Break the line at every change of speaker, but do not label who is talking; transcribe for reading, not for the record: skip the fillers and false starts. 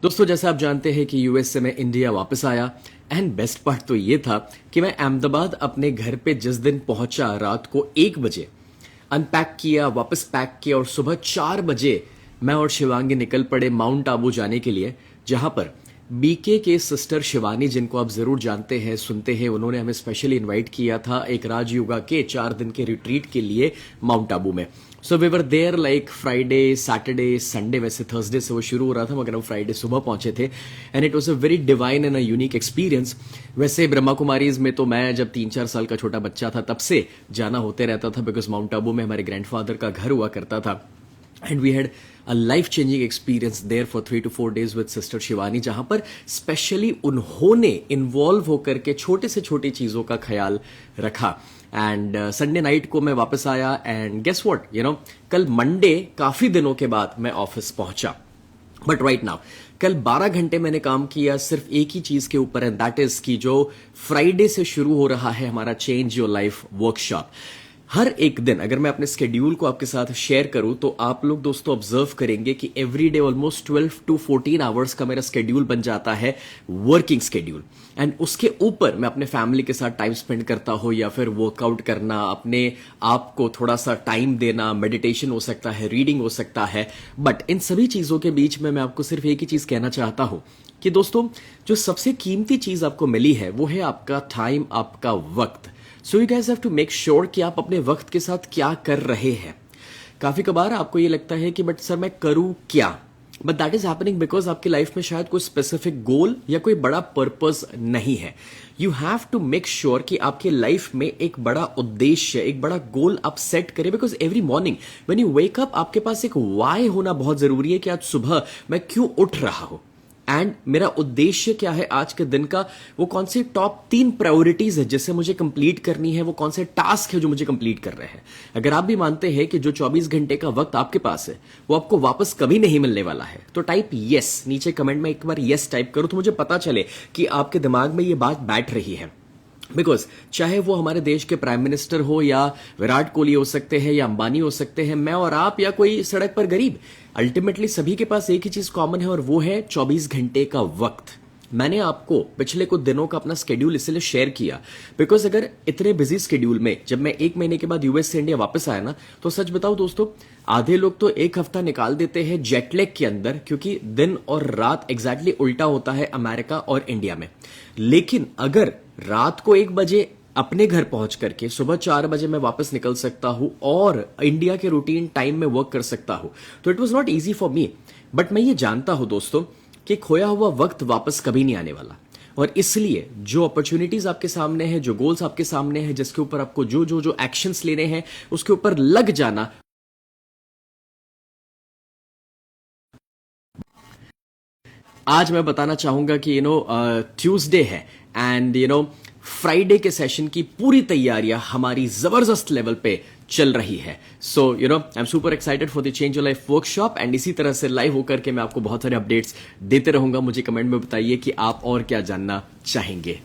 दोस्तों जैसा आप जानते हैं कि यूएस से मैं इंडिया वापस आया एंड बेस्ट पार्ट तो ये था कि मैं अहमदाबाद अपने घर पे जिस दिन पहुंचा रात को 1 बजे अनपैक किया, वापस पैक किया और सुबह 4 बजे मैं और शिवांगी निकल पड़े माउंट आबू जाने के लिए, जहां पर बीके के सिस्टर शिवानी, जिनको आप जरूर जानते हैं, सुनते हैं, उन्होंने हमें स्पेशली इनवाइट किया था एक राजयोगा के 4 दिन के रिट्रीट के लिए माउंट आबू में। So we were there like Friday, Saturday, Sunday, वैसे थर्सडे से वो शुरू हो रहा था मगर हम फ्राइडे सुबह पहुंचे थे and it was a very divine and a unique experience. वैसे ब्रह्मा कुमारीज में तो मैं जब 3-4 साल का छोटा बच्चा था तब से जाना होते रहता था, बिकॉज माउंट आबू में हमारे ग्रैंडफादर का घर हुआ करता था and we had a life changing experience there for 3 to 4 days with sister Shivani, जहां पर स्पेशली उन्होंने इन्वॉल्व होकर के छोटे से छोटी चीजों का ख्याल रखा। एंड संडे नाइट को मैं वापस आया एंड गेस व्हाट, कल मंडे काफी दिनों के बाद मैं ऑफिस पहुंचा। बट राइट नाउ कल 12 घंटे मैंने काम किया सिर्फ एक ही चीज के ऊपर एंड दैट इज कि जो फ्राइडे से शुरू हो रहा है हमारा चेंज योर लाइफ वर्कशॉप। हर एक दिन अगर मैं अपने स्केड्यूल को आपके साथ शेयर करूं तो आप लोग दोस्तों ऑब्जर्व करेंगे कि every day almost 12 to 14 hours का मेरा स्केड्यूल बन जाता है, वर्किंग स्केड्यूल। एंड उसके ऊपर मैं अपने फैमिली के साथ टाइम स्पेंड करता हूं या फिर वर्कआउट करना, अपने आप को थोड़ा सा टाइम देना, मेडिटेशन हो सकता है, रीडिंग हो सकता है। बट इन सभी चीजों के बीच में मैं आपको सिर्फ एक ही चीज कहना चाहता हूं कि दोस्तों जो सबसे कीमती चीज आपको मिली है वो है आपका टाइम, आपका वक्त। So you guys have to make sure कि आप अपने वक्त के साथ क्या कर रहे हैं। काफी कबार आपको ये लगता है कि बट सर मैं करूं क्या, but that is happening because आपकी लाइफ में शायद कोई स्पेसिफिक गोल या कोई बड़ा पर्पस नहीं है। You have to make sure कि आपके लाइफ में एक बड़ा उद्देश्य, एक बड़ा गोल आप सेट करें, because every morning when you wake up आपके पास एक वाई होना बहुत जरूरी है कि आज सुबह मैं क्यों उठ रहा हूं एंड मेरा उद्देश्य क्या है आज के दिन का, वो कौन से टॉप 3 प्रायोरिटीज है जिसे मुझे कंप्लीट करनी है, वो कौन से टास्क है जो मुझे कंप्लीट कर रहे हैं। अगर आप भी मानते हैं कि जो 24 घंटे का वक्त आपके पास है वो आपको वापस कभी नहीं मिलने वाला है तो टाइप यस, नीचे कमेंट में एक बार यस टाइप करो तो मुझे पता चले कि आपके दिमाग में ये बात बैठ रही है। बिकॉज चाहे वो हमारे देश के प्राइम मिनिस्टर हो या विराट कोहली हो सकते हैं या अंबानी हो सकते हैं, मैं और आप या कोई सड़क पर गरीब, अल्टीमेटली सभी के पास एक ही चीज कॉमन है और वो है 24 घंटे का वक्त। मैंने आपको पिछले कुछ दिनों का अपना स्केड्यूल इसलिए शेयर किया बिकॉज अगर इतने बिजी स्केड्यूल में जब मैं 1 महीने के बाद यूएस से इंडिया वापस आया ना, तो सच बताओ दोस्तों आधे लोग तो 1 हफ्ता निकाल देते हैं जेटलैग के अंदर, क्योंकि दिन और रात एग्जैक्टली उल्टा होता है अमेरिका और इंडिया में। लेकिन अगर रात को 1 बजे अपने घर पहुंच करके सुबह 4 बजे मैं वापस निकल सकता हूं और इंडिया के रूटीन टाइम में वर्क कर सकता हूं, तो it was not easy for me. But मैं ये जानता हूं दोस्तों कि खोया हुआ वक्त वापस कभी नहीं आने वाला, और इसलिए जो अपॉर्चुनिटीज आपके सामने है, जो गोल्स आपके सामने है, जिसके ऊपर आपको जो एक्शंस लेने हैं उसके ऊपर लग जाना। आज मैं बताना चाहूंगा कि ट्यूसडे है एंड फ्राइडे के सेशन की पूरी तैयारियां हमारी जबरदस्त लेवल पे चल रही है। So I am super excited for the change your life workshop and इसी तरह से लाइव होकर के मैं आपको बहुत सारे अपडेट्स देते रहूंगा। मुझे कमेंट में बताइए कि आप और क्या जानना चाहेंगे।